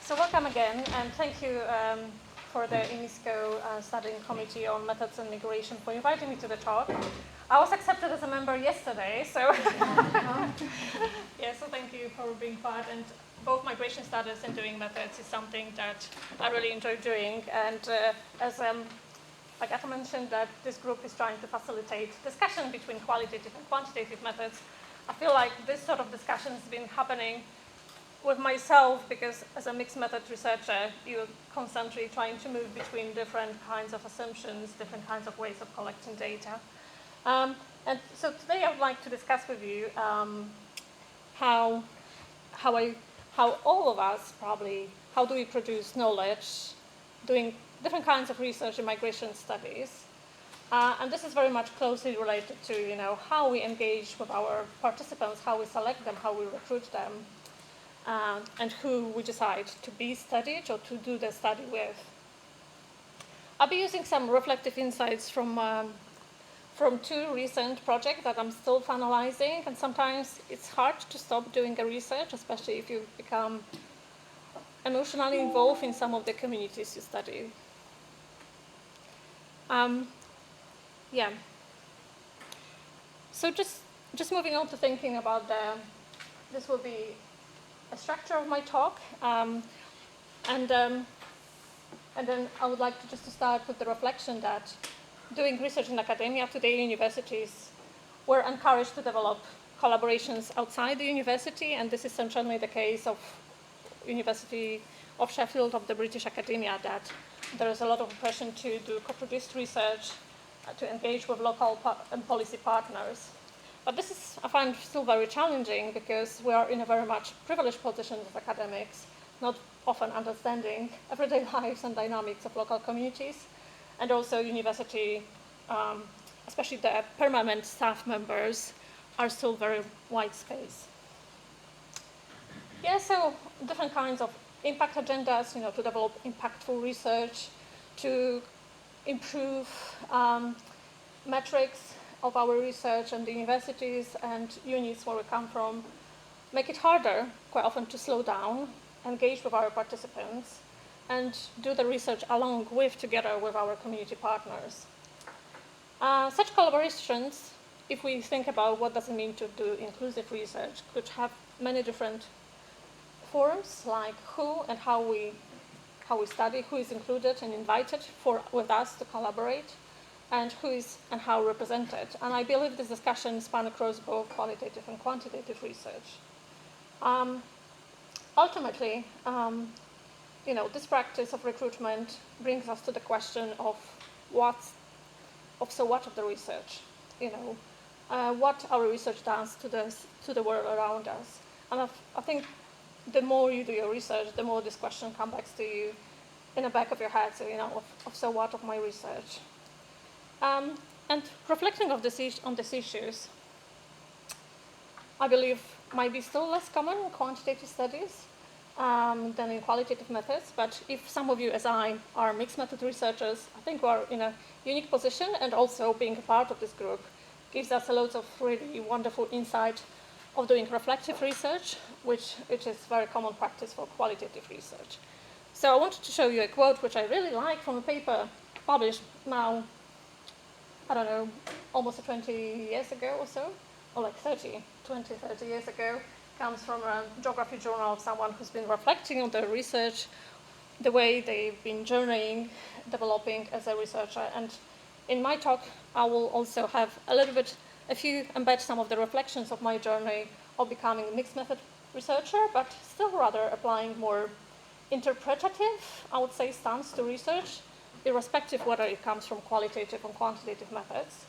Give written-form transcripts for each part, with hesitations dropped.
So welcome again, and thank you for the IMISCOE Studying Committee on Methods and Migration for inviting me to the talk. I was accepted as a member yesterday, so yeah, so thank you for being part. And both migration studies and doing methods is something that I really enjoy doing. And as Agatha mentioned, that this group is trying to facilitate discussion between qualitative and quantitative methods. I feel like this sort of discussion has been happening with myself because as a mixed method researcher, you're constantly trying to move between different kinds of assumptions, different kinds of ways of collecting data. And so today I would like to discuss with you how all of us probably, how do we produce knowledge, doing different kinds of research in migration studies. And this is very much closely related to, how we engage with our participants, how we select them, how we recruit them, and who we decide to be studied or to do the study with. I'll be using some reflective insights from two recent projects that I'm still finalizing, and sometimes it's hard to stop doing a research, especially if you become emotionally involved in some of the communities you study. So just moving on to thinking about this will be a structure of my talk, and then I would like to start with the reflection that doing research in academia today, universities were encouraged to develop collaborations outside the university, and this is certainly the case of University of Sheffield, of the British academia, that there is a lot of pressure to do co-produced research, to engage with local and policy partners. But this is, I find, still very challenging because we are in a very much privileged position as academics, not often understanding everyday lives and dynamics of local communities, and also university, especially the permanent staff members, are still very wide space. Yeah, so different kinds of impact agendas, to develop impactful research, to improve metrics of our research and the universities and units where we come from, make it harder quite often to slow down, engage with our participants, and do the research together with our community partners. Such collaborations, if we think about what does it mean to do inclusive research, could have many different forms, like who and how we study, who is included and invited with us to collaborate, and who is and how represented. And I believe this discussion spans across both qualitative and quantitative research. Ultimately, this practice of recruitment brings us to the question of what of the research, what our research does to the world around us. And I think the more you do your research, the more this question comes back to you in the back of your head, so what of my research? And reflecting on these issues, I believe might be still less common in quantitative studies than in qualitative methods. But if some of you, as I, are mixed method researchers, I think we are in a unique position, and also being a part of this group gives us a lot of really wonderful insight of doing reflective research, which is very common practice for qualitative research. So I wanted to show you a quote which I really like from a paper published now, I don't know, almost 20 years ago or so, or like 30 years ago, comes from a geography journal of someone who's been reflecting on their research, the way they've been journeying, developing as a researcher. And in my talk, I will also have embed some of the reflections of my journey of becoming a mixed method researcher, but still rather applying more interpretative, I would say, stance to research, irrespective whether it comes from qualitative or quantitative methods.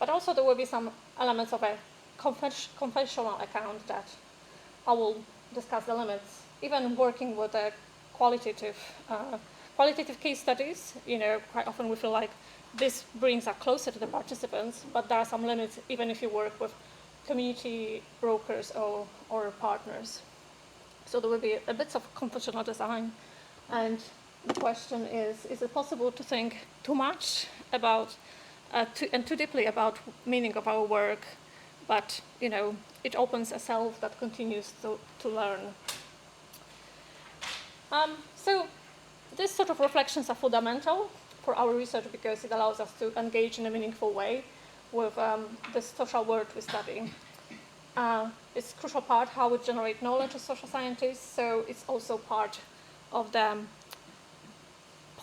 But also there will be some elements of a confessional account that I will discuss the limits. Even working with a qualitative case studies, quite often we feel like this brings us closer to the participants, but there are some limits even if you work with community brokers or partners. So there will be a bit of confessional design. And the question is it possible to think too much about and too deeply about meaning of our work, but it opens a self that continues to learn. So these sort of reflections are fundamental for our research because it allows us to engage in a meaningful way with the social world we study. It's a crucial part how we generate knowledge as social scientists, so it's also part of the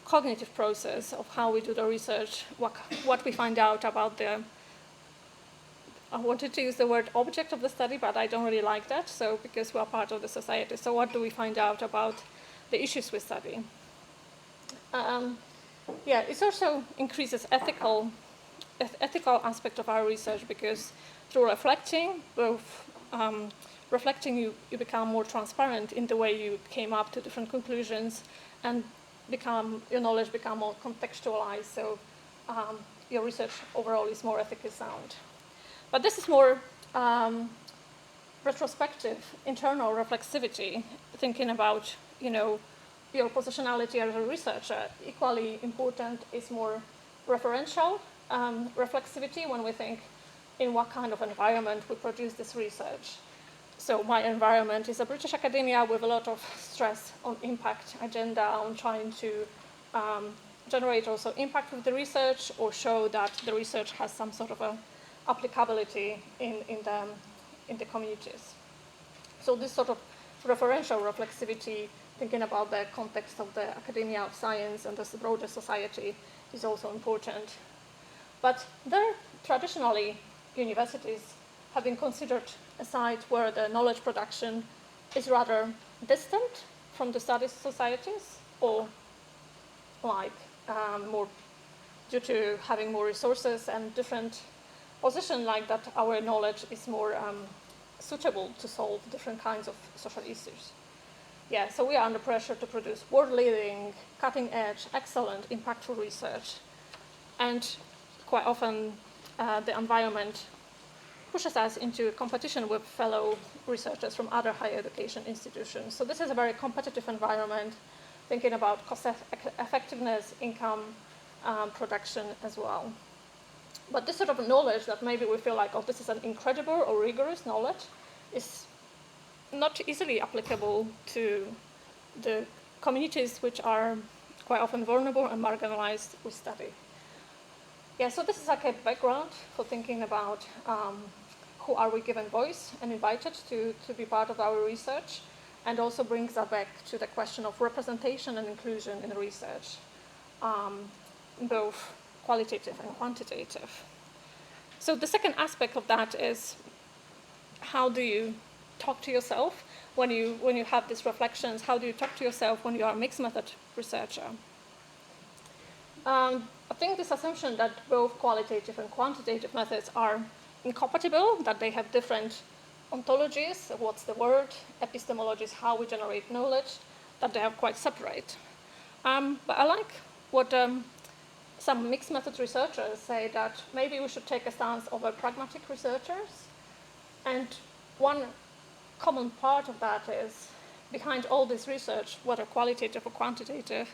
cognitive process of how we do the research, what we find out about I wanted to use the word object of the study, but I don't really like that, so because we are part of the society. So what do we find out about the issues we study? It also increases ethical aspect of our research because through reflecting, you become more transparent in the way you came up to different conclusions, and your knowledge become more contextualized. So your research overall is more ethically sound. But this is more retrospective, internal reflexivity, thinking about your positionality as a researcher. Equally important is more referential reflexivity when we think in what kind of environment we produce this research. So my environment is a British academia with a lot of stress on impact agenda, on trying to generate also impact with the research or show that the research has some sort of a applicability in the communities. So this sort of referential reflexivity, thinking about the context of the academia of science and the broader society, is also important. But there, traditionally, universities have been considered a site where the knowledge production is rather distant from the study societies, or more due to having more resources and different position like that, our knowledge is more suitable to solve different kinds of social issues. Yeah, so we are under pressure to produce world-leading, cutting-edge, excellent, impactful research. And quite often, the environment pushes us into competition with fellow researchers from other higher education institutions. So this is a very competitive environment, thinking about cost effectiveness, income, production as well. But this sort of knowledge that maybe we feel like, oh, this is an incredible or rigorous knowledge, is not easily applicable to the communities which are quite often vulnerable and marginalized we study. Yeah, so this is like a background for thinking about who are we given voice and invited to be part of our research, and also brings us back to the question of representation and inclusion in research, both qualitative and quantitative. So the second aspect of that is, how do you talk to yourself when you have these reflections? How do you talk to yourself when you are a mixed method researcher? I think this assumption that both qualitative and quantitative methods are incompatible, that they have different ontologies, what's the word, epistemologies, how we generate knowledge, that they are quite separate. But I like what some mixed method researchers say, that maybe we should take a stance of a pragmatic researchers. And one common part of that is, behind all this research, whether qualitative or quantitative,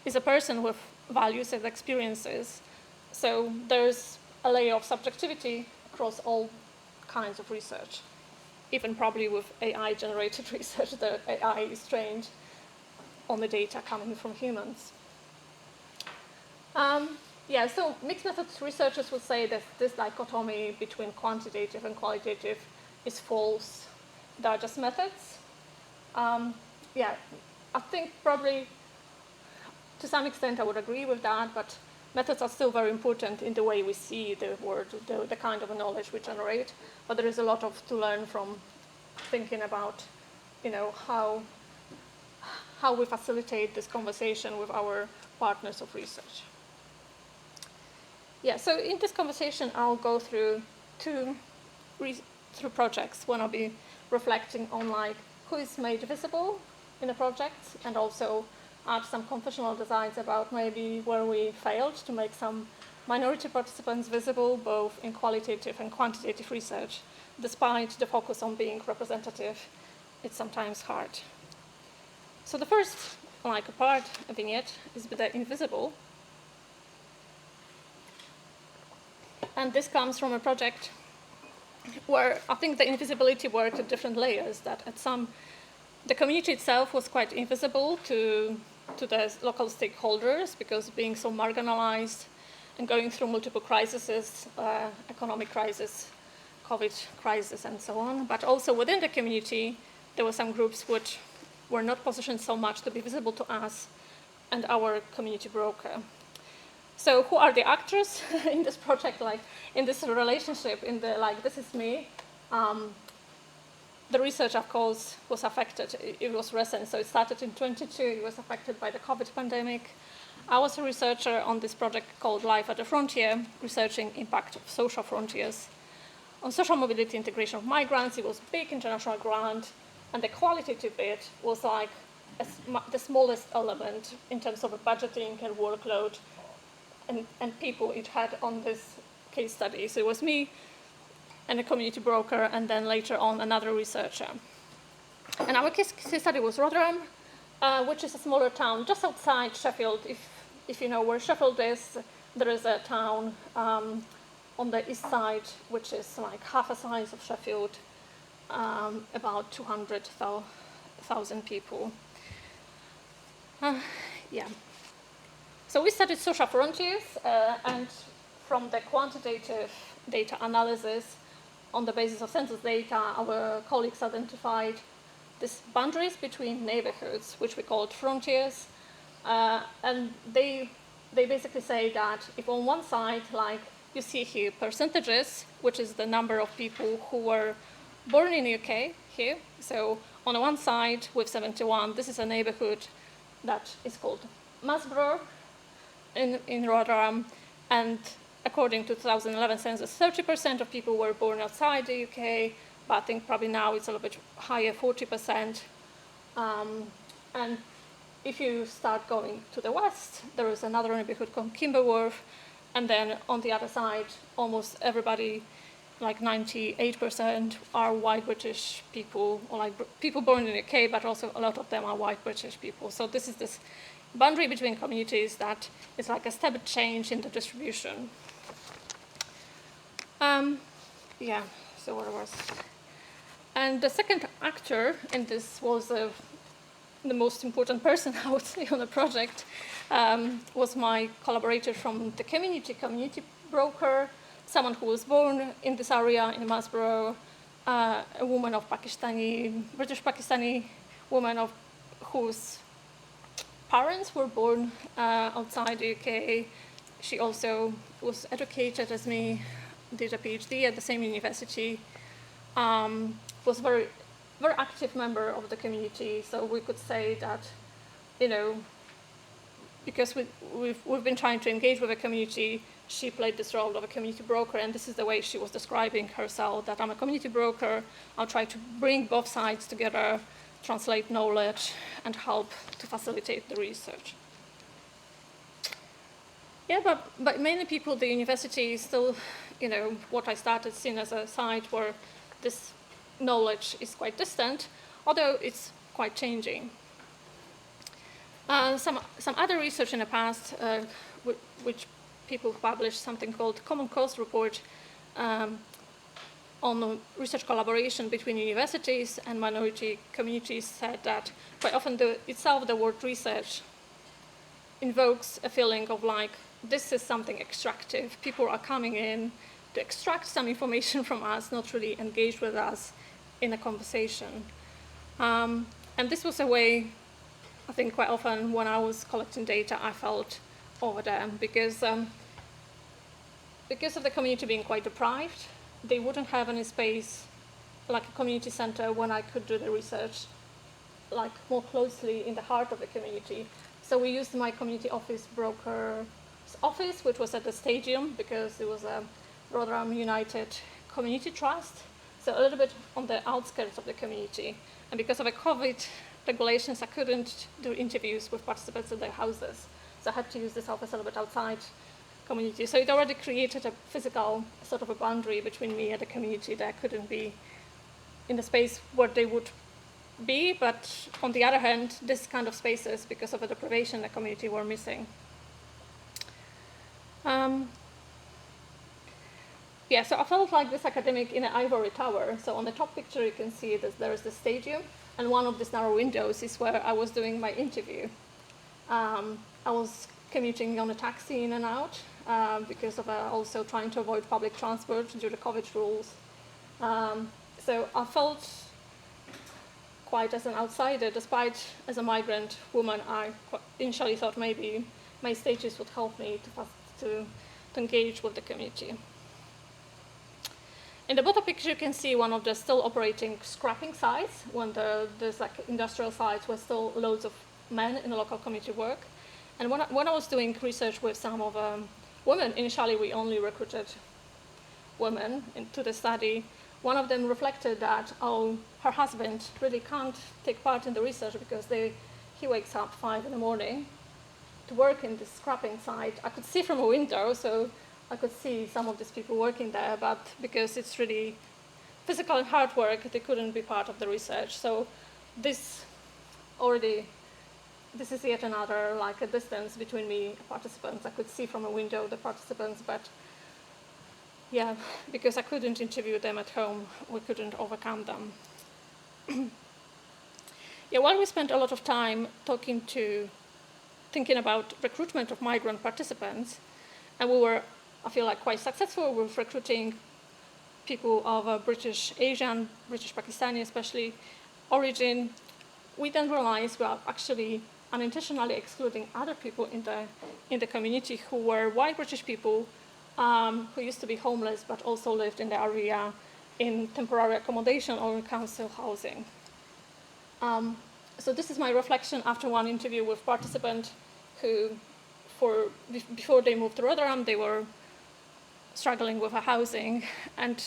is a person with values and experiences. So there's a layer of subjectivity across all kinds of research. Even probably with AI-generated research, the AI is trained on the data coming from humans. So mixed methods researchers would say that this dichotomy between quantitative and qualitative is false. They are just methods. I think probably to some extent I would agree with that, but methods are still very important in the way we see the world, the kind of knowledge we generate. But there is a lot to learn from thinking about, how we facilitate this conversation with our partners of research. Yeah, so in this conversation, I'll go through through projects when I'll be reflecting on who is made visible in the project, and also add some confessional designs about maybe where we failed to make some minority participants visible, both in qualitative and quantitative research. Despite the focus on being representative, it's sometimes hard. So the first part, a vignette, is the invisible. And this comes from a project where I think the invisibility worked at different layers, that at some The community itself was quite invisible to the local stakeholders because being so marginalized and going through multiple crises, economic crisis, COVID crisis, and so on. But also within the community, there were some groups which were not positioned so much to be visible to us and our community broker. So who are the actors in this project, like in this relationship, in the like, this is me. The research, of course, was affected. It was recent, so it started in 22. It was affected by the COVID pandemic. I was a researcher on this project called Life at the Frontier, researching impact of social frontiers on social mobility integration of migrants. It was a big international grant, and the qualitative bit was like the smallest element in terms of budgeting and workload and people it had on this case study. So it was me and a community broker, and then later on another researcher. And our case study was Rotherham, which is a smaller town just outside Sheffield. If you know where Sheffield is, there is a town on the east side, which is like half the size of Sheffield, about 200,000 people. Yeah. So we studied social frontiers, and from the quantitative data analysis, on the basis of census data, our colleagues identified these boundaries between neighborhoods, which we called frontiers, and they basically say that if on one side, like you see here, percentages, which is the number of people who were born in the UK here. So on the one side, with 71, this is a neighborhood that is called Masborough in Rotherham, and according to 2011 census, 30% of people were born outside the UK, but I think probably now it's a little bit higher, 40%. And if you start going to the west, there is another neighborhood called Kimberworth, and then on the other side, almost everybody, like 98%, are white British people, or like people born in the UK, but also a lot of them are white British people. So this is this boundary between communities that is like a step change in the distribution. Yeah, so what was? And the second actor in this was the most important person, I would say, on the project, was my collaborator from the community broker, someone who was born in this area in Masborough, a woman of British Pakistani woman whose parents were born outside the UK. She also was educated as me, did a PhD at the same university, was very, very active member of the community. So we could say that, you know, because we've been trying to engage with the community, she played this role of a community broker, and this is the way she was describing herself, that I'm a community broker, I'll try to bring both sides together, translate knowledge, and help to facilitate the research. Yeah, but many people, the university is still, you know, what I started seeing as a site where this knowledge is quite distant, although it's quite changing. Some other research in the past, which people published, something called Common Cause Report on research collaboration between universities and minority communities, said that quite often the word research invokes a feeling of like, this is something extractive. People are coming in to extract some information from us, not really engage with us in a conversation. And this was a way, I think quite often when I was collecting data, I felt over them, because of the community being quite deprived, they wouldn't have any space like a community center when I could do the research like more closely in the heart of the community. So we used my community office broker's office, which was at the stadium, because it was a Rotherham United Community Trust, so a little bit on the outskirts of the community. And because of the COVID regulations, I couldn't do interviews with participants in their houses, so I had to use this office a little bit outside community. So it already created a physical sort of a boundary between me and the community that I couldn't be in the space where they would be, but on the other hand, this kind of spaces, because of the deprivation the community were yeah, so I felt like this academic in an ivory tower. So on the top picture, you can see that there is the stadium, and one of these narrow windows is where I was doing my interview. I was commuting on a taxi in and out because of also trying to avoid public transport due to COVID rules. So I felt quite as an outsider, despite as a migrant woman, I initially thought maybe my status would help me to engage with the community. In the bottom picture, you can see one of the still operating scrapping sites, when there's like industrial sites where still loads of men in the local community work. And when I was doing research with some of women, initially we only recruited women into the study. One of them reflected that, her husband really can't take part in the research because he wakes up 5 in the morning to work in this scrapping site. I could see from a window, so I could see some of these people working there, but because it's really physical and hard work, they couldn't be part of the research. So this is yet another, like, a distance between me and participants. I could see from a window the participants, but yeah, because I couldn't interview them at home, we couldn't overcome them. Yeah, while we spent a lot of time thinking about recruitment of migrant participants, and we were, I feel like, quite successful with recruiting people of British Asian, British Pakistani especially, origin, we then realized we are actually unintentionally excluding other people in the community who were white British people who used to be homeless but also lived in the area in temporary accommodation or in council housing. So this is my reflection after one interview with participants who, before they moved to Rotterdam, they were struggling with housing. And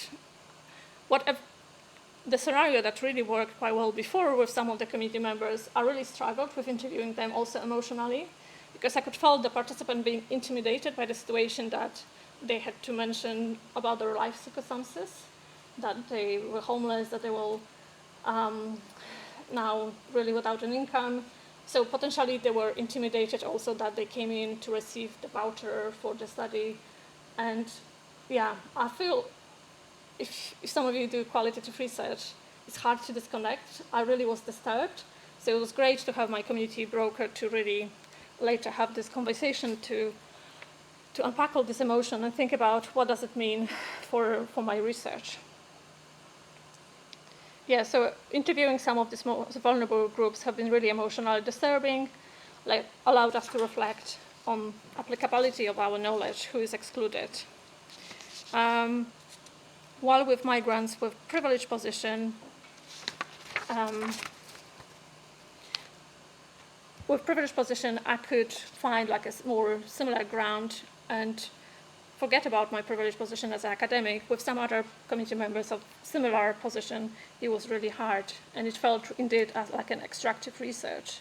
the scenario that really worked quite well before with some of the community members, I really struggled with interviewing them also emotionally, because I could feel the participant being intimidated by the situation that they had to mention about their life circumstances, that they were homeless, that they were now really without an income. So potentially they were intimidated also that they came in to receive the voucher for the study. And yeah, I feel if some of you do qualitative research, it's hard to disconnect. I really was disturbed. So it was great to have my community broker to really later have this conversation to unpack all this emotion and think about what does it mean for my research. Yeah, so interviewing some of these most vulnerable groups have been really emotionally disturbing, like allowed us to reflect on applicability of our knowledge, who is excluded. While with migrants with privileged position, I could find like a more similar ground and forget about my privileged position as an academic. With some other community members of similar position, it was really hard, and it felt indeed as like an extractive research.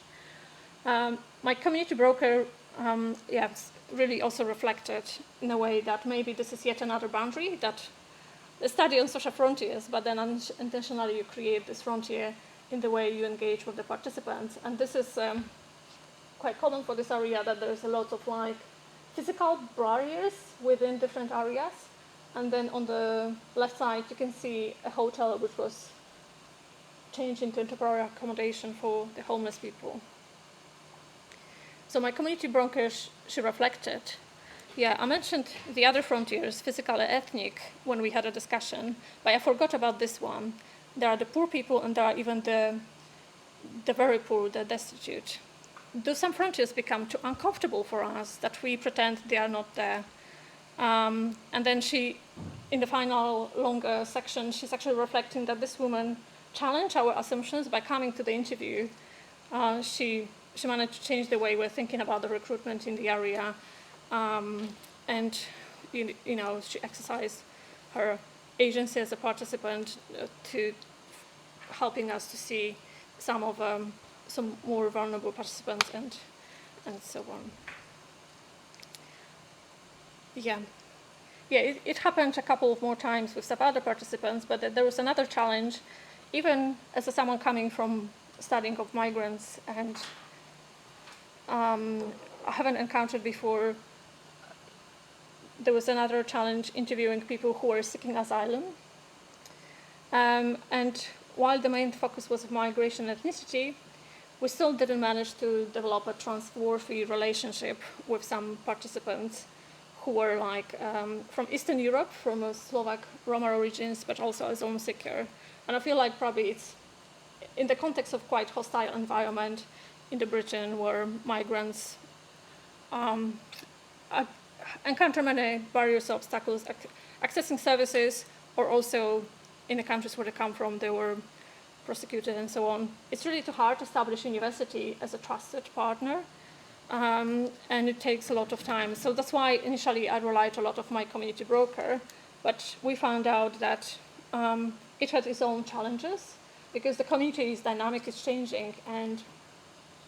My community broker really also reflected in a way that maybe this is yet another boundary, that the study on social frontiers, but then intentionally you create this frontier in the way you engage with the participants. And this is quite common for this area, that there's a lot of like physical barriers within different areas. And then on the left side, you can see a hotel which was changed into temporary accommodation for the homeless people. So my community broker, she reflected. Yeah, I mentioned the other frontiers, physical and ethnic, when we had a discussion, but I forgot about this one. There are the poor people, and there are even the very poor, the destitute. Do some frontiers become too uncomfortable for us that we pretend they are not there? And then she, in the final longer section, she's actually reflecting that this woman challenged our assumptions by coming to the interview. She managed to change the way we're thinking about the recruitment in the area. And she exercised her agency as a participant to helping us to see some more vulnerable participants and so on. Yeah, it happened a couple of more times with some other participants, but there was another challenge, even as someone coming from studying of migrants, and I haven't encountered before there was another challenge interviewing people who were seeking asylum. And while the main focus was migration and ethnicity, we still didn't manage to develop a trustworthy relationship with some participants who were like from Eastern Europe, from Slovak Roma origins, but also asylum seeker. And I feel like probably it's in the context of quite hostile environment in the Britain where migrants encounter many barriers, obstacles, accessing services, or also in the countries where they come from, they were prosecuted and so on. It's really too hard to establish university as a trusted partner, and it takes a lot of time. So that's why initially I relied a lot on my community broker, but we found out that it had its own challenges because the community's dynamic is changing, and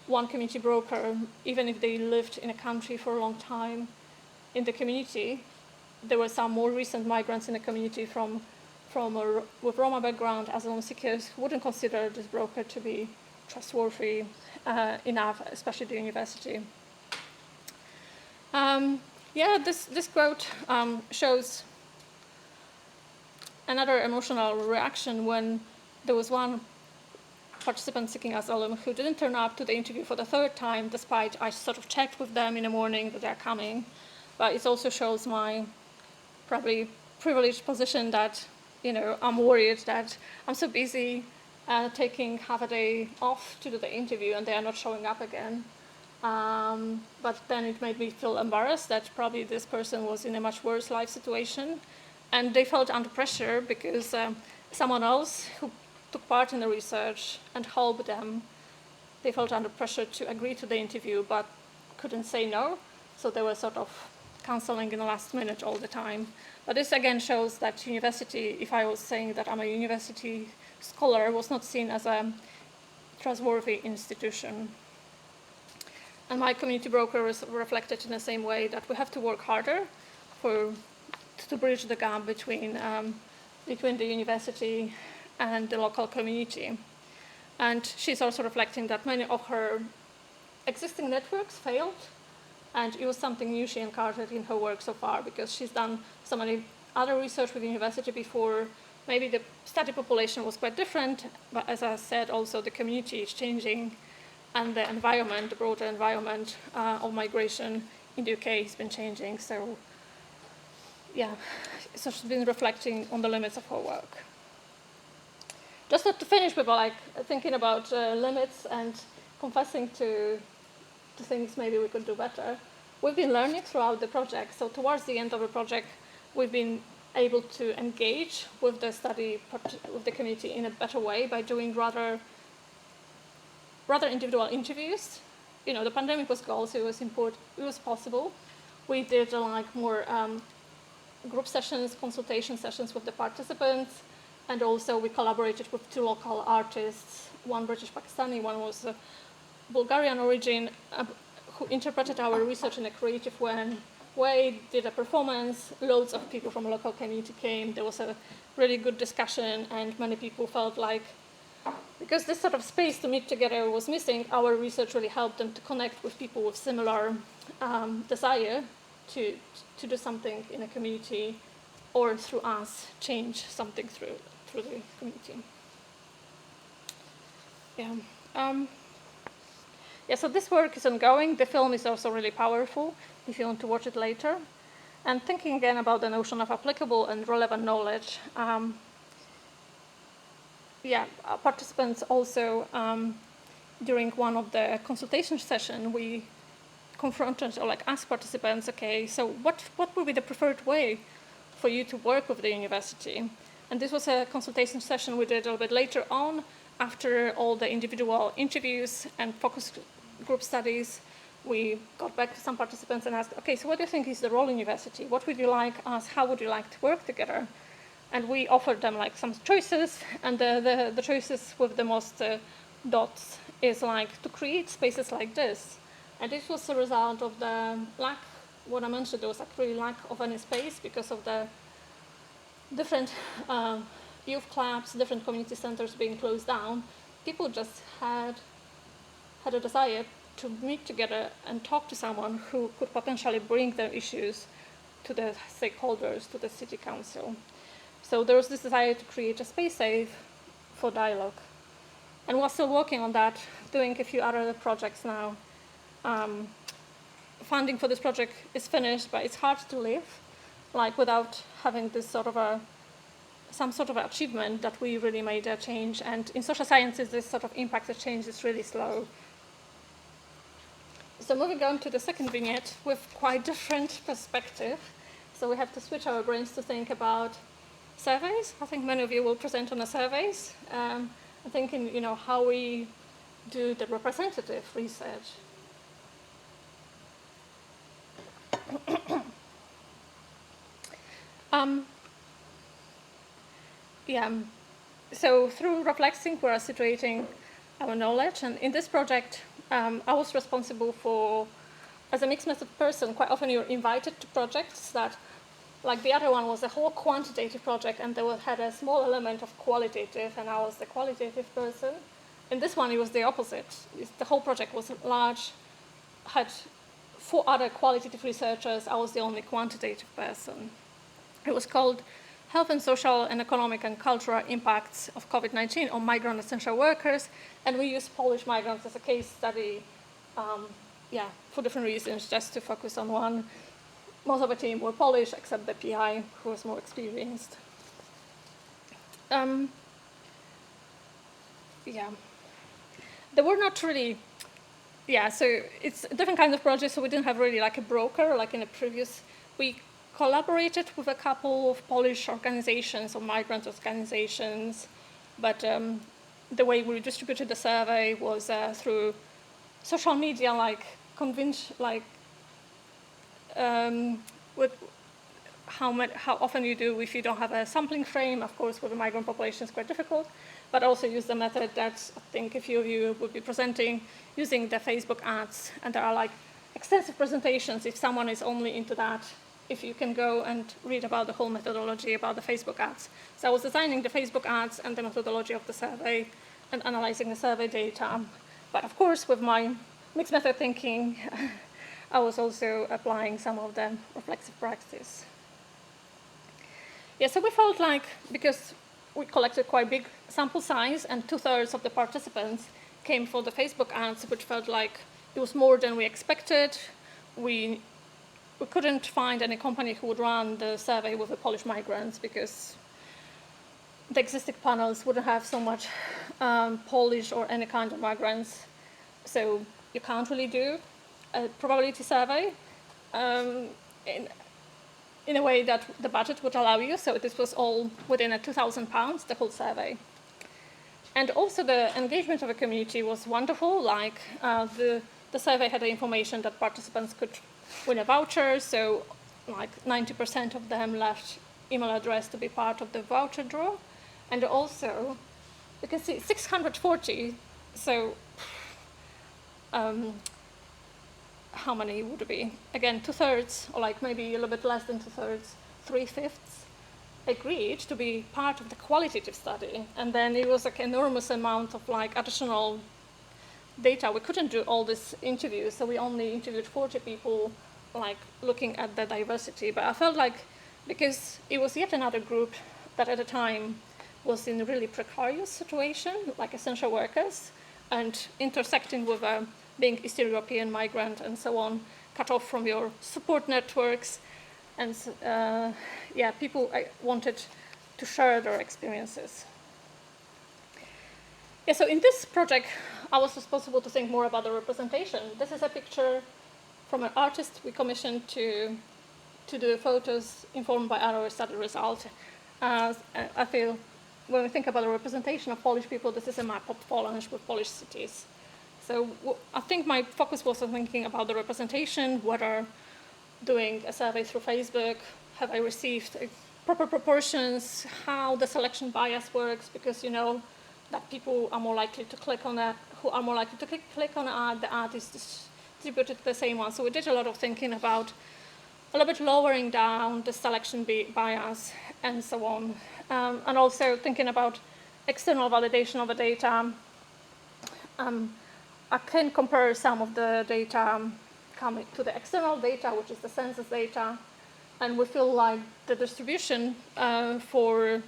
one community broker, even if they lived in a country for a long time, in the community, there were some more recent migrants in the community with Roma background, asylum seekers, who wouldn't consider this broker to be trustworthy enough, especially the university. This quote shows another emotional reaction when there was one participant seeking asylum who didn't turn up to the interview for the third time, despite I sort of checked with them in the morning that they're coming. But it also shows my probably privileged position that, I'm worried that I'm so busy taking half a day off to do the interview and they are not showing up again. But then it made me feel embarrassed that probably this person was in a much worse life situation. And they felt under pressure because someone else who took part in the research and helped them, they felt under pressure to agree to the interview but couldn't say no. So they were sort of counseling in the last minute all the time. But this again shows that university, if I was saying that I'm a university scholar, was not seen as a trustworthy institution. And my community broker was reflected in the same way that we have to work harder to bridge the gap between the university and the local community. And she's also reflecting that many of her existing networks failed. And it was something new she encountered in her work so far because she's done so many other research with the university before. Maybe the study population was quite different, but as I said, also the community is changing and the environment, the broader environment of migration in the UK has been changing. So she's been reflecting on the limits of her work. Just not to finish with thinking about limits and confessing to things maybe we could do better. We've been learning throughout the project. So towards the end of the project, we've been able to engage with the with the community in a better way by doing rather individual interviews. The pandemic was gone, so it was possible. We did more group sessions, consultation sessions with the participants, and also we collaborated with 2 local artists, one British Pakistani, one was Bulgarian origin, who interpreted our research in a creative way, did a performance, loads of people from the local community came, there was a really good discussion, and many people felt like, because this sort of space to meet together was missing, our research really helped them to connect with people with similar desire to do something in a community, or through us, change something through the community. So this work is ongoing. The film is also really powerful if you want to watch it later. And thinking again about the notion of applicable and relevant knowledge, participants also, during one of the consultation sessions, we confronted or asked participants, okay, so what would be the preferred way for you to work with the university? And this was a consultation session we did a little bit later on, after all the individual interviews and focus group studies. We got back to some participants and asked, okay, so what do you think is the role of university? What would you like us, how would you like to work together? And we offered them some choices, and the choices with the most dots is to create spaces like this. And this was a result of the lack, what I mentioned, there was actually lack of any space because of the different youth clubs, different community centers being closed down. People just had a desire to meet together and talk to someone who could potentially bring their issues to the stakeholders, to the city council. So there was this desire to create a space safe for dialogue. And we're still working on that, doing a few other projects now. Funding for this project is finished, but it's hard to live without having this some sort of achievement that we really made a change. And in social sciences, this sort of impact of change is really slow. So moving on to the second vignette with quite different perspective. So we have to switch our brains to think about surveys. I think many of you will present on the surveys. I'm thinking, how we do the representative research. So through reflecting, we're situating our knowledge. And in this project, I was responsible for, as a mixed method person, quite often you're invited to projects that, like the other one was a whole quantitative project, and they had a small element of qualitative, and I was the qualitative person. In this one, it was the opposite. The whole project was large, had 4 other qualitative researchers. I was the only quantitative person. It was called Health and Social and Economic and Cultural Impacts of COVID-19 on Migrant Essential Workers, and we used Polish migrants as a case study, for different reasons, just to focus on one. Most of the team were Polish, except the PI, who was more experienced. They were not really, so it's a different kind of project, so we didn't have really like a broker, like in the previous. We collaborated with a couple of Polish organizations or migrant organizations, but the way we distributed the survey was through social media, with how often you do if you don't have a sampling frame. Of course, with the migrant population, it's quite difficult, but also use the method that I think a few of you would be presenting using the Facebook ads, and there are extensive presentations if someone is only into that. If you can go and read about the whole methodology about the Facebook ads. So I was designing the Facebook ads and the methodology of the survey and analyzing the survey data. But of course, with my mixed method thinking, I was also applying some of the reflexive practice. So we felt because we collected quite big sample size and 2/3 of the participants came for the Facebook ads, which felt like it was more than we expected. We couldn't find any company who would run the survey with the Polish migrants because the existing panels wouldn't have so much Polish or any kind of migrants. So you can't really do a probability survey in a way that the budget would allow you. So this was all within £2,000, the whole survey. And also the engagement of the community was wonderful. The survey had the information that participants could win a voucher, so 90% of them left email address to be part of the voucher draw. And also, you can see 640, so how many would it be? Again, 2/3, or maybe a little bit less than 2/3, 3/5 agreed to be part of the qualitative study. And then it was an enormous amount of additional data. We couldn't do all these interviews, so we only interviewed 40 people, looking at the diversity. But I felt because it was yet another group that at the time was in a really precarious situation, like essential workers, and intersecting with being Eastern European migrant and so on, cut off from your support networks. And people wanted to share their experiences. So in this project, I was responsible to think more about the representation. This is a picture from an artist we commissioned to do photos informed by our study result. I feel when we think about the representation of Polish people, this is a map of Poland with Polish cities. So I think my focus was on thinking about the representation, whether doing a survey through Facebook, have I received proper proportions, how the selection bias works, because that people are more likely to click on that, who are more likely to click on an ad, the ad is distributed to the same one. So we did a lot of thinking about a little bit lowering down the selection bias and so on. And also thinking about external validation of the data. I can compare some of the data coming to the external data, which is the census data, And we feel like the distribution for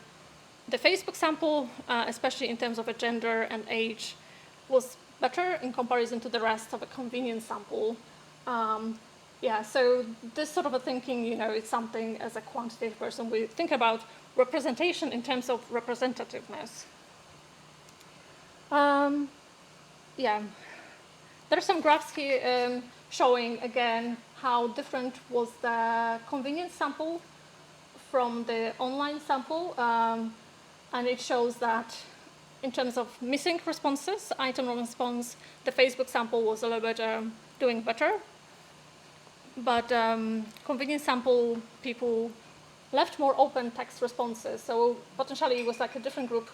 the Facebook sample, especially in terms of a gender and age, was better in comparison to the rest of a convenience sample. Yeah, so this sort of a thinking, it's something as a quantitative person, we think about representation in terms of representativeness. Yeah, there are some graphs here showing, again, how different was the convenience sample from the online sample. And it shows that in terms of missing responses, item response, the Facebook sample was a little bit doing better. But convenience sample people left more open text responses. So potentially it was like a different group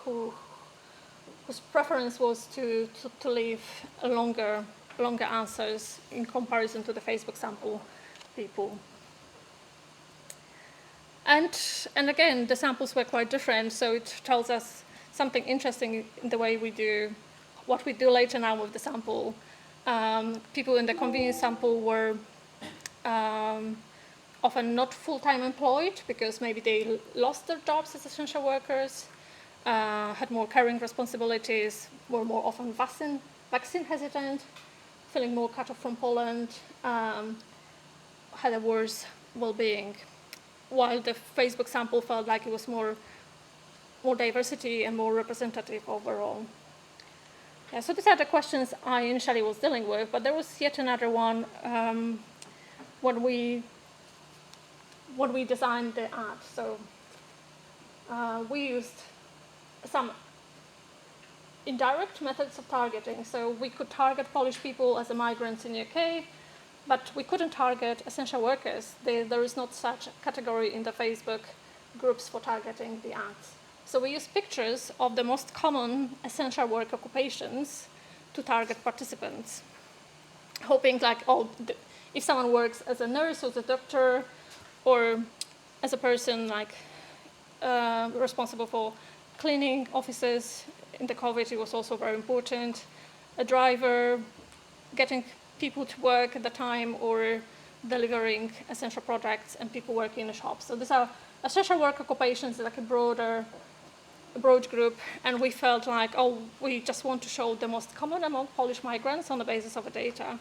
whose preference was to leave longer answers in comparison to the Facebook sample people. And again, the samples were quite different, so it tells us something interesting in the way we do what we do later now with the sample. People in the convenience sample were often not full-time employed because maybe they lost their jobs as essential workers, had more caring responsibilities, were more often vaccine hesitant, feeling more cut off from Poland, had a worse well-being, while the Facebook sample felt like it was more diversity and more representative overall. Yeah, so these are the questions I initially was dealing with, but there was yet another one when we designed the ad. So we used some indirect methods of targeting. So we could target Polish people as migrants in the UK, but we couldn't target essential workers. There is not such a category in the Facebook groups for targeting the ads. So we used pictures of the most common essential work occupations to target participants, hoping like, if someone works as a nurse or as a doctor, or as a person like responsible for cleaning offices in the COVID, it was also very important. A driver, getting people to work at the time, or delivering essential products, and people working in the shops. So these are essential work occupations, like a broad group, and we felt like, we just want to show the most common among Polish migrants on the basis of the data.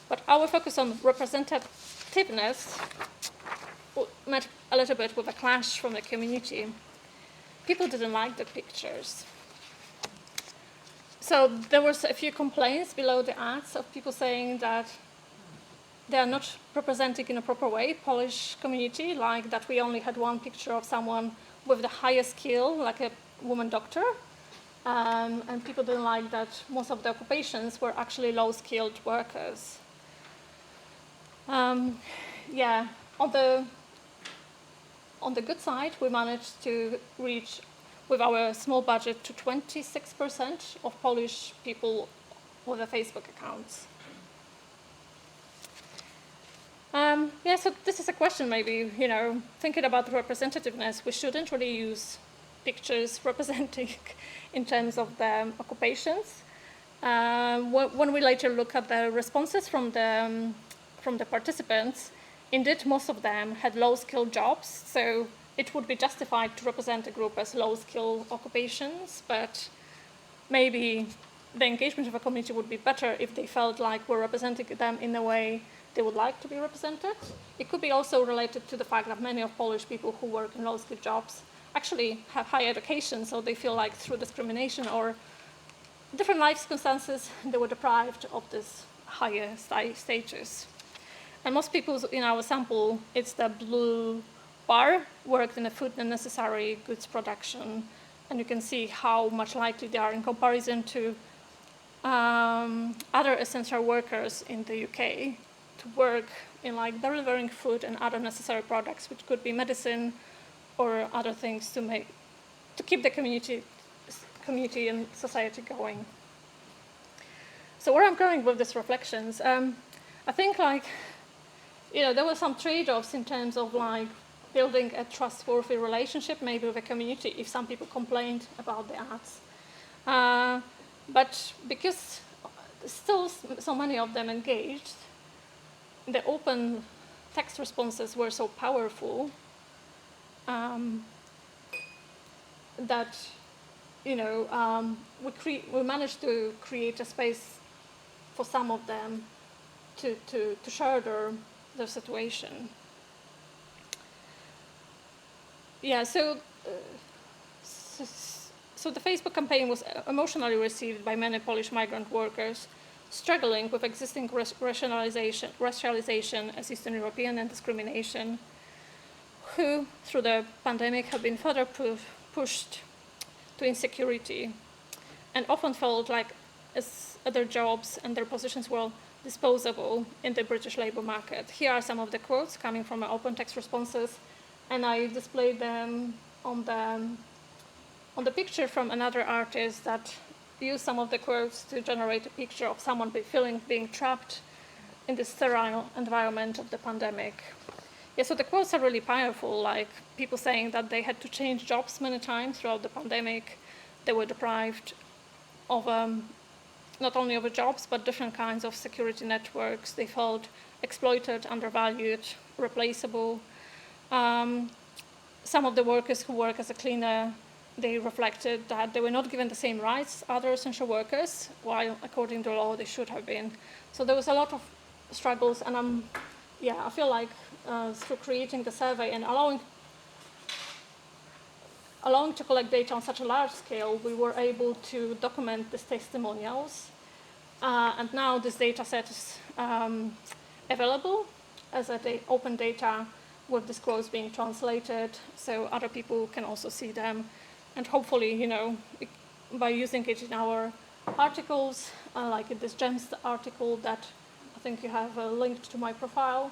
But our focus on representativeness met a little bit with a clash from the community. People didn't like the pictures. So there was a few complaints below the ads of people saying that they are not representing in a proper way Polish community, like that we only had one picture of someone with the highest skill, like a woman doctor. And people didn't like that most of the occupations were actually low-skilled workers. Yeah, on the good side, we managed to reach, with our small budget, to 26% of Polish people with a Facebook accounts. Yeah, so this is a question maybe, thinking about representativeness, we shouldn't really use pictures representing in terms of the occupations. When we later look at the responses from the participants, indeed most of them had low-skilled jobs, so it would be justified to represent a group as low-skilled occupations, but maybe the engagement of a community would be better if they felt like we're representing them in a way they would like to be represented. It could be also related to the fact that many of Polish people who work in low-skilled jobs actually have higher education, so they feel like through discrimination or different life circumstances, they were deprived of this higher status. And most people in our sample, it's the blue bar, worked in the food and necessary goods production. And you can see how much likely they are in comparison to other essential workers in the UK to work in like delivering food and other necessary products, which could be medicine or other things to keep the community and society going. So where I'm going with these reflections, I think there were some trade-offs in terms of building a trustworthy relationship maybe with a community if some people complained about the ads. But because still so many of them engaged, the open text responses were so powerful that we managed to create a space for some of them to share their situation. Yeah, so the Facebook campaign was emotionally received by many Polish migrant workers struggling with existing racialization as Eastern European and discrimination, who, through the pandemic, have been further pushed to insecurity and often felt like as their jobs and their positions were disposable in the British labour market. Here are some of the quotes coming from open text responses, and I displayed them on the picture from another artist that used some of the quotes to generate a picture of someone being trapped in the sterile environment of the pandemic. Yeah, so the quotes are really powerful, like people saying that they had to change jobs many times throughout the pandemic. They were deprived of not only of jobs, but different kinds of security networks. They felt exploited, undervalued, replaceable. Some of the workers who work as a cleaner, they reflected that they were not given the same rights as other essential workers, while according to law they should have been. So there was a lot of struggles, and I feel like through creating the survey and allowing to collect data on such a large scale, we were able to document these testimonials. And now this data set is available as open data with this quotes being translated, so other people can also see them. And hopefully, by using it in our articles, like in this GEMS article that I think you have linked to my profile,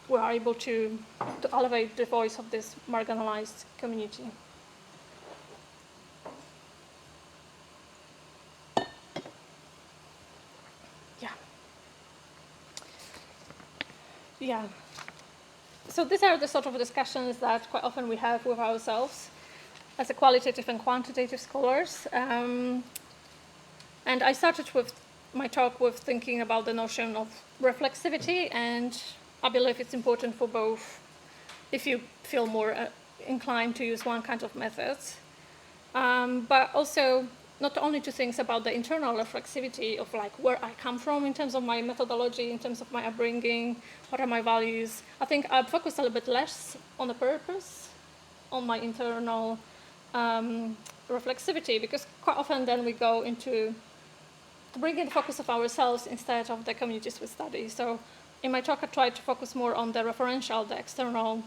we are able to elevate the voice of this marginalized community. Yeah. So these are the sort of discussions that quite often we have with ourselves as a qualitative and quantitative scholars. And I started with my talk with thinking about the notion of reflexivity, and I believe it's important for both if you feel more inclined to use one kind of methods, but also not only to think about the internal reflexivity of like where I come from in terms of my methodology, in terms of my upbringing, what are my values. I think I've focused a little bit less on the purpose, on my internal reflexivity, because quite often then we go into to bring in the focus of ourselves instead of the communities we study. So in my talk I tried to focus more on the referential, the external,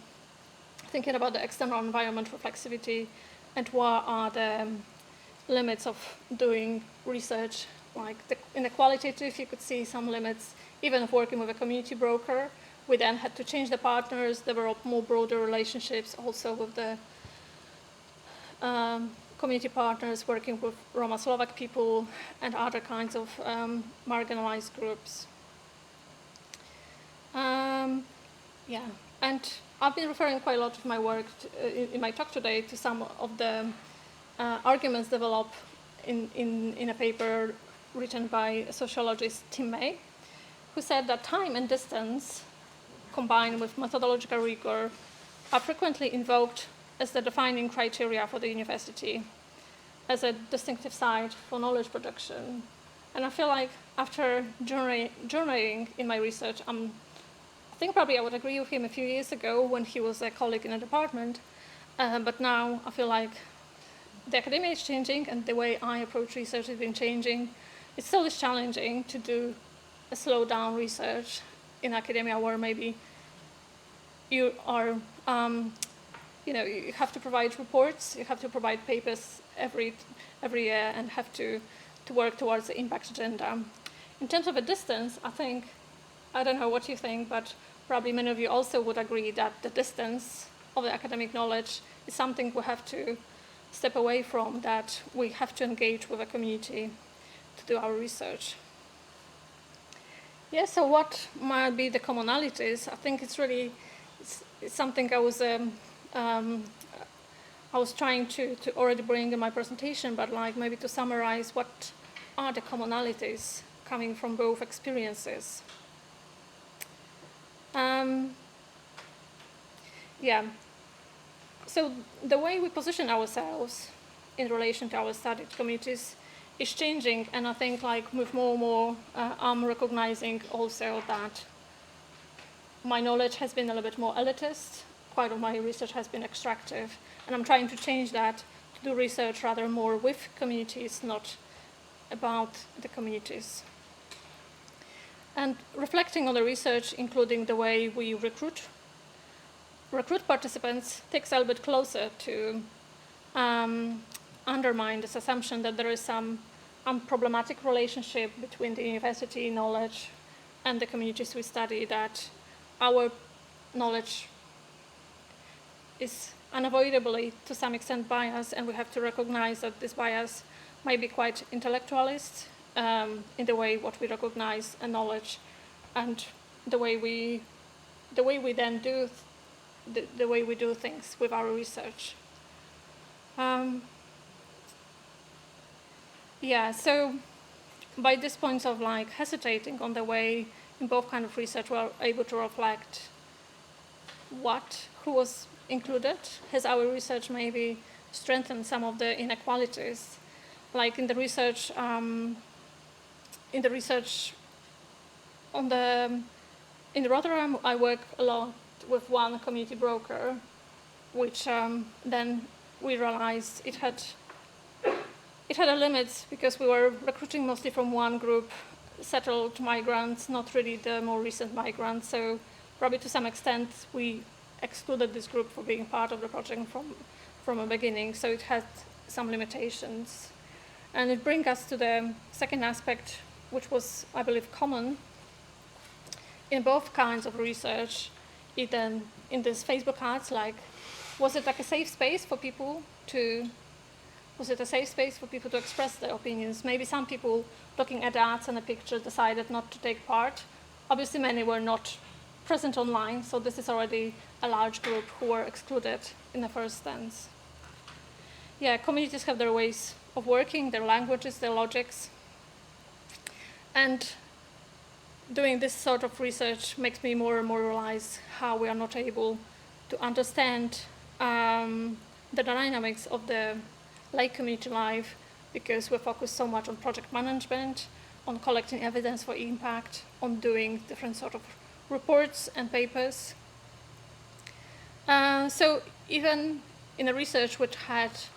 thinking about the external environment reflexivity and what are the limits of doing research. Like in the qualitative, you could see some limits, even of working with a community broker. We then had to change the partners, develop more broader relationships also with the community partners, working with Roma Slovak people and other kinds of marginalized groups. And I've been referring quite a lot of my work in my talk today to some of the arguments developed in a paper written by sociologist Meth Mig, who said that time and distance combined with methodological rigor are frequently invoked as the defining criteria for the university, as a distinctive site for knowledge production. And I feel like after journeying in my research, I think probably I would agree with him a few years ago when he was a colleague in a department, but now I feel like the academia is changing and the way I approach research has been changing. It still is challenging to do a slow down research in academia where maybe you are, you have to provide reports, you have to provide papers every year and have to work towards the impact agenda. In terms of a distance, I think, I don't know what you think, but probably many of you also would agree that the distance of the academic knowledge is something we have to step away from, that we have to engage with a community to do our research. Yeah, so what might be the commonalities? I think it's something I was trying to already bring in my presentation, but like maybe to summarize what are the commonalities coming from both experiences. Yeah, so the way we position ourselves in relation to our studied communities is changing, and I think like with more and more, I'm recognizing also that my knowledge has been a little bit more elitist. Quite of my research has been extractive, and I'm trying to change that to do research rather more with communities, not about the communities. And reflecting on the research, including the way we recruit participants, takes a little bit closer to undermine this assumption that there is some unproblematic relationship between the university knowledge and the communities we study, that our knowledge is unavoidably to some extent biased, and we have to recognize that this bias might be quite intellectualist in the way what we recognize a knowledge, and the way we then do the way we do things with our research. Yeah, so by this point of like hesitating on the way in both kind of research we're able to reflect who was included, has our research maybe strengthened some of the inequalities, like in the research in Rotterdam, I work a lot with one community broker, which then we realized it had a limit because we were recruiting mostly from one group, settled migrants, not really the more recent migrants. So probably to some extent we excluded this group for being part of the project from the beginning. So it had some limitations. And it brings us to the second aspect, which was, I believe, common in both kinds of research, even in these Facebook ads, like, was it like a safe space for people to express their opinions? Maybe some people looking at ads and a picture decided not to take part. Obviously, many were not present online, so this is already a large group who were excluded in the first sense. Yeah, communities have their ways of working, their languages, their logics. And doing this sort of research makes me more and more realize how we are not able to understand the dynamics of the lay community life, because we focus so much on project management, on collecting evidence for impact, on doing different sort of reports and papers. So even in a research which has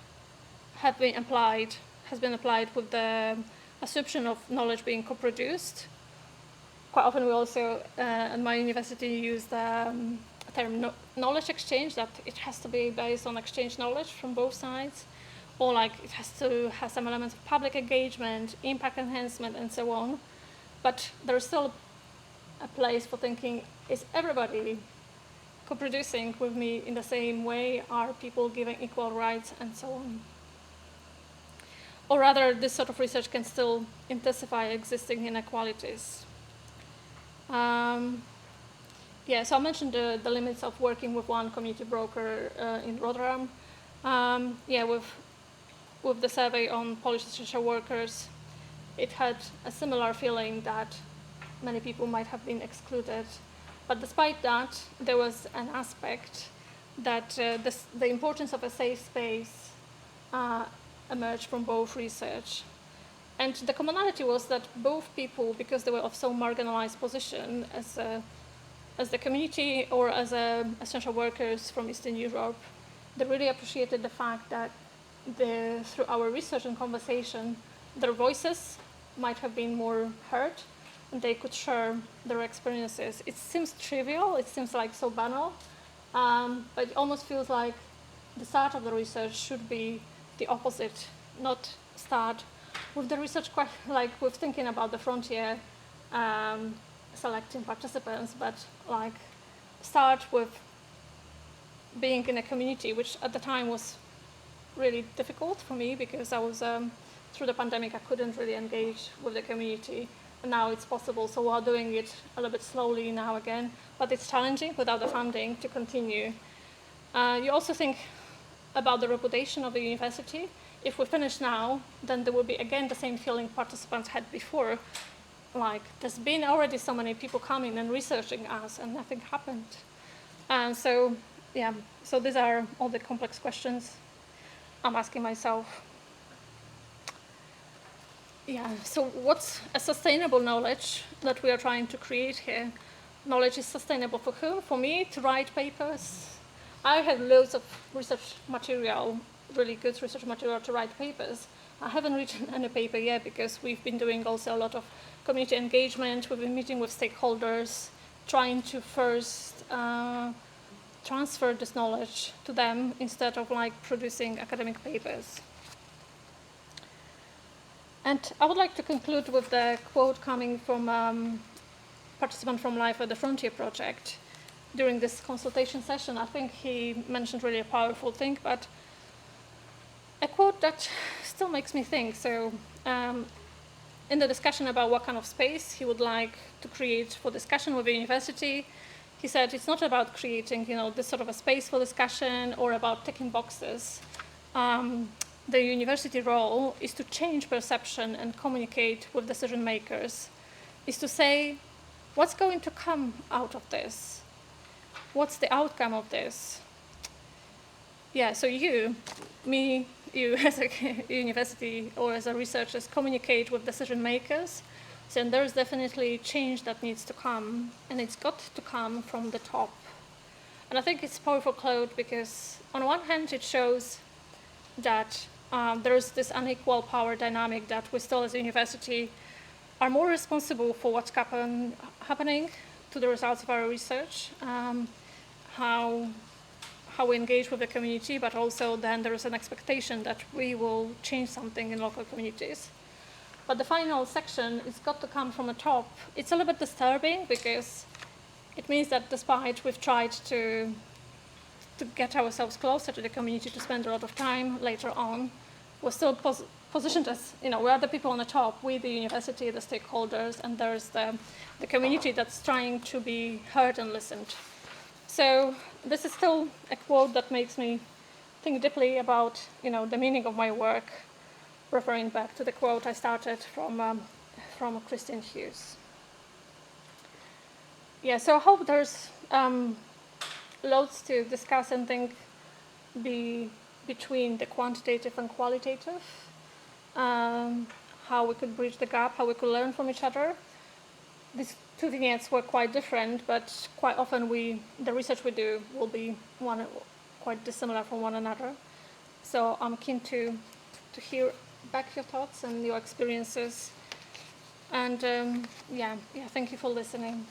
been applied with the assumption of knowledge being co-produced, quite often we also at my university use the term knowledge exchange, that it has to be based on exchange knowledge from both sides, or like it has to have some elements of public engagement, impact enhancement, and so on. But there's still a place for thinking, is everybody co-producing with me in the same way? Are people given equal rights, and so on? Or rather, this sort of research can still intensify existing inequalities. Yeah, so I mentioned the limits of working with one community broker in Rotterdam. Yeah, with the survey on Polish social workers, it had a similar feeling that many people might have been excluded. But despite that, there was an aspect that the importance of a safe space emerged from both research. And the commonality was that both people, because they were of so marginalized position as the community or as essential workers from Eastern Europe, they really appreciated the fact that through our research and conversation, their voices might have been more heard, and they could share their experiences. It seems trivial, it seems like so banal, but it almost feels like the start of the research should be the opposite, not start with the research like with thinking about the frontier, selecting participants, but like start with being in a community, which at the time was really difficult for me because I was, through the pandemic, I couldn't really engage with the community. And now it's possible, so we're doing it a little bit slowly now again, but it's challenging without the funding to continue. You also think about the reputation of the university. If we finish now, then there will be again the same feeling participants had before. like there's been already so many people coming and researching us and nothing happened. And so these are all the complex questions I'm asking myself. Yeah, so what's a sustainable knowledge that we are trying to create here? Knowledge is sustainable for whom? For me, to write papers. I have loads of research material, really good research material to write papers. I haven't written any paper yet because we've been doing also a lot of community engagement. We've been meeting with stakeholders, trying to first transfer this knowledge to them instead of like producing academic papers. And I would like to conclude with the quote coming from participant from Life at the Frontier project. During this consultation session, I think he mentioned really a powerful thing, but a quote that still makes me think. So in the discussion about what kind of space he would like to create for discussion with the university, he said it's not about creating, this sort of a space for discussion or about ticking boxes. The university role is to change perception and communicate with decision makers, is to say, what's going to come out of this? What's the outcome of this? Yeah, so you as a university or as a researcher communicate with decision makers, so there's definitely change that needs to come, and it's got to come from the top. And I think it's a powerful quote because on one hand it shows that there's this unequal power dynamic that we still as a university are more responsible for what's happening to the results of our research, how we engage with the community, but also then there is an expectation that we will change something in local communities. But the final section, it's got to come from the top. It's a little bit disturbing because it means that despite we've tried to get ourselves closer to the community, to spend a lot of time later on, we're still positioned as, we are the people on the top, we, the university, the stakeholders, and there's the community that's trying to be heard and listened. So this is still a quote that makes me think deeply about, the meaning of my work, referring back to the quote I started from Christian Hughes. Yeah, so I hope there's loads to discuss and think between the quantitative and qualitative, how we could bridge the gap, how we could learn from each other. These two vignettes were quite different, but quite often the research we do will be quite dissimilar from one another. So I'm keen to hear back your thoughts and your experiences. And thank you for listening.